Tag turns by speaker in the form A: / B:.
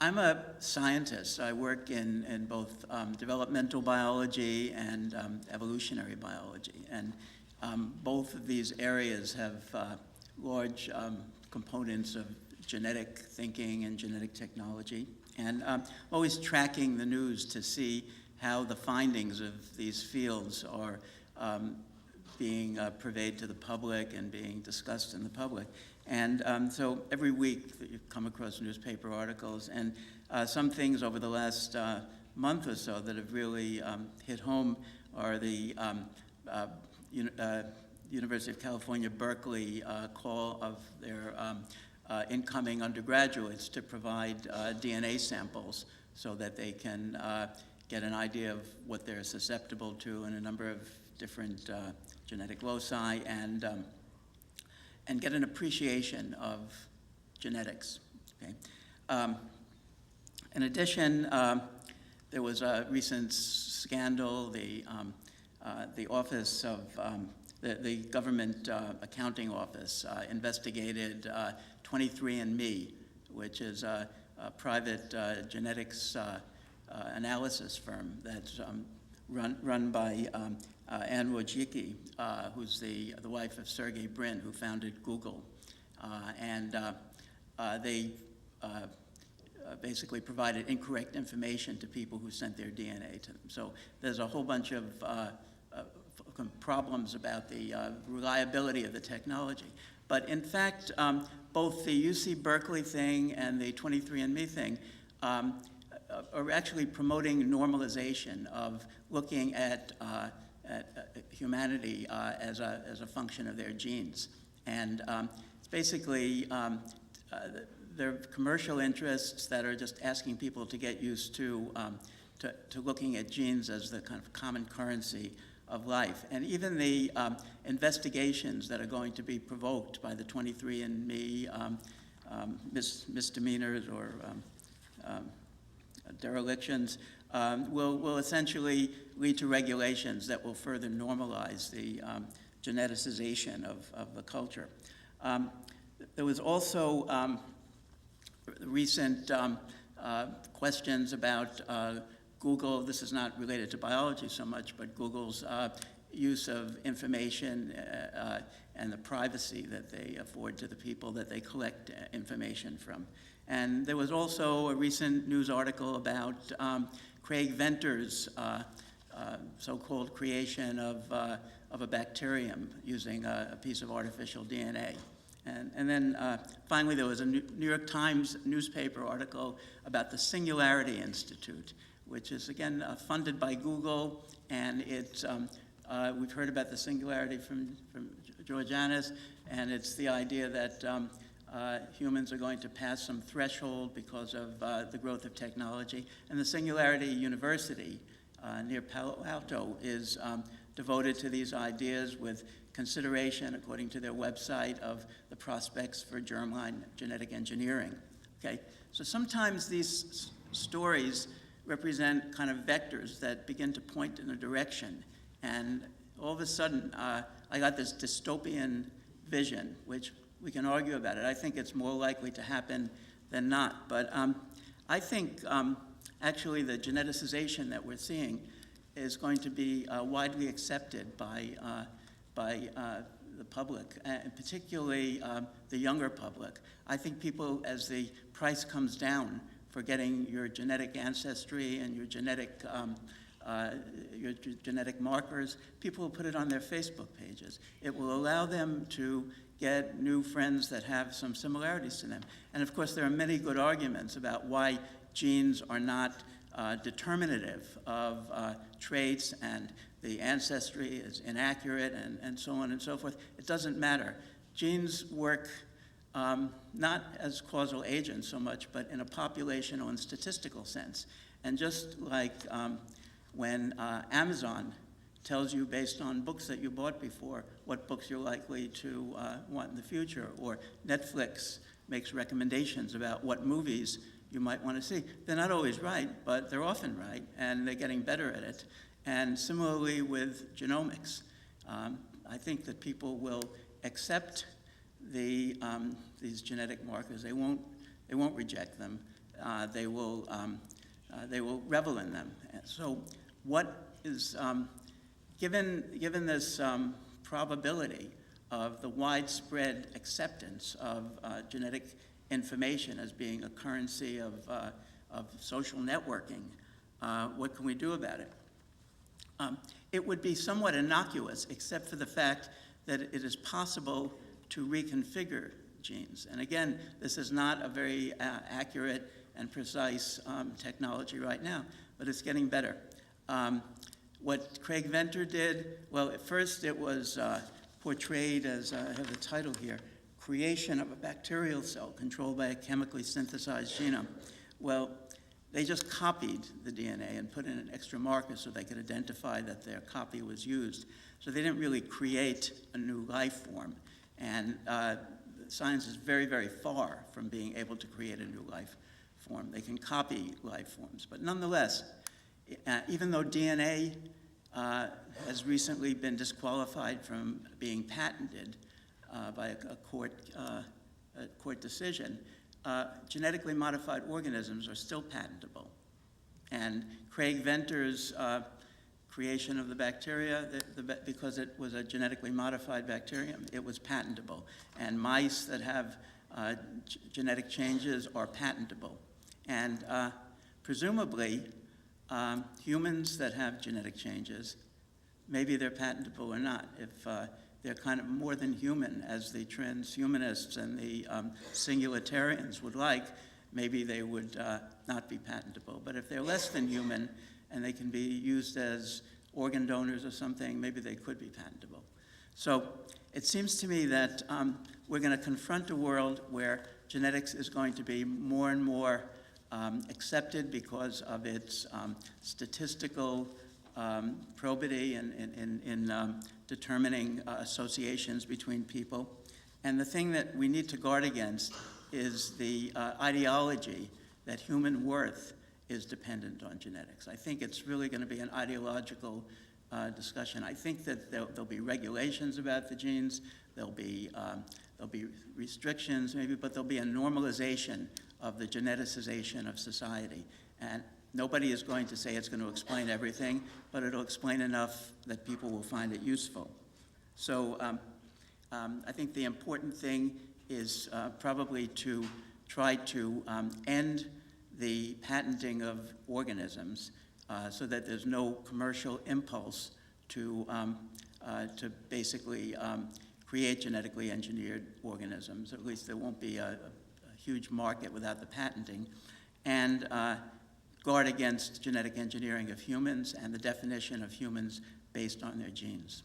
A: I'm a scientist. I work in both developmental biology and evolutionary biology. And both of these areas have large components of genetic thinking and genetic technology. And always tracking the news to see how the findings of these fields are being purveyed to the public and being discussed in the public. And so every week you come across newspaper articles, and some things over the last month or so that have really hit home are the University of California, Berkeley call of their incoming undergraduates to provide DNA samples so that they can get an idea of what they're susceptible to in a number of different genetic loci, and get an appreciation of genetics. Okay? In addition, there was a recent scandal. The office of the government accounting office investigated 23andMe, which is a private genetics analysis firm that's run by Anne Wojcicki, who's the wife of Sergey Brin, who founded Google. And they basically provided incorrect information to people who sent their DNA to them. So there's a whole bunch of problems about the reliability of the technology. But in fact, both the UC Berkeley thing and the 23andMe thing are actually promoting normalization of looking at humanity as a function of their genes. And it's basically there are commercial interests that are just asking people to get used to looking at genes as the kind of common currency of life. And even the investigations that are going to be provoked by the 23andMe misdemeanors or derelictions will essentially lead to regulations that will further normalize the geneticization of the culture. There was also recent questions about Google. This is not related to biology so much, but Google's use of information and the privacy that they afford to the people that they collect information from. And there was also a recent news article about Craig Venter's so-called creation of a bacterium using a piece of artificial DNA. And then finally, there was a New York Times newspaper article about the Singularity Institute, which is, again, funded by Google. And it's, we've heard about the singularity from George Annis, and it's the idea that humans are going to pass some threshold because of the growth of technology. And the Singularity University near Palo Alto is devoted to these ideas with consideration, according to their website, of the prospects for germline genetic engineering. Okay, so sometimes these stories represent kind of vectors that begin to point in a direction. And all of a sudden, I got this dystopian vision, which we can argue about it. I think it's more likely to happen than not. But I think actually the geneticization that we're seeing is going to be widely accepted by the public, and particularly the younger public. I think people, as the price comes down for getting your genetic ancestry and your genetic markers, people will put it on their Facebook pages. It will allow them to get new friends that have some similarities to them. And of course, there are many good arguments about why genes are not determinative of traits, and the ancestry is inaccurate, and so on and so forth. It doesn't matter. Genes work not as causal agents so much, but in a populational and statistical sense. And just like when Amazon tells you based on books that you bought before what books you're likely to want in the future, or Netflix makes recommendations about what movies you might want to see. They're not always right, but they're often right, and they're getting better at it. And similarly with genomics, I think that people will accept these genetic markers. They won't reject them. they will revel in them. So what is, given this probability of the widespread acceptance of genetic information as being a currency of social networking, what can we do about it? It would be somewhat innocuous, except for the fact that it is possible to reconfigure genes. And again, this is not a very accurate and precise technology right now, but it's getting better. What Craig Venter did, well, at first it was portrayed as, I have the title here, creation of a bacterial cell controlled by a chemically synthesized genome. Well, they just copied the DNA and put in an extra marker so they could identify that their copy was used. So they didn't really create a new life form. And science is very, very far from being able to create a new life form. They can copy life forms. But nonetheless, even though DNA has recently been disqualified from being patented by a court decision, genetically modified organisms are still patentable. And Craig Venter's creation of the bacteria, because it was a genetically modified bacterium, it was patentable. And mice that have genetic changes are patentable. And presumably, humans that have genetic changes, maybe they're patentable or not. If they're kind of more than human, as the transhumanists and the singularitarians would like, maybe they would not be patentable. But if they're less than human and they can be used as organ donors or something, maybe they could be patentable. So it seems to me that we're going to confront a world where genetics is going to be more and more accepted because of its statistical probity in determining associations between people. And the thing that we need to guard against is the ideology that human worth is dependent on genetics. I think it's really going to be an ideological discussion. I think that there'll be regulations about the genes, there'll be restrictions maybe, but there'll be a normalization of the geneticization of society. And nobody is going to say it's going to explain everything, but it'll explain enough that people will find it useful. So I think the important thing is probably to try to end the patenting of organisms so that there's no commercial impulse to basically create genetically engineered organisms. At least there won't be a huge market without the patenting. And guard against genetic engineering of humans and the definition of humans based on their genes.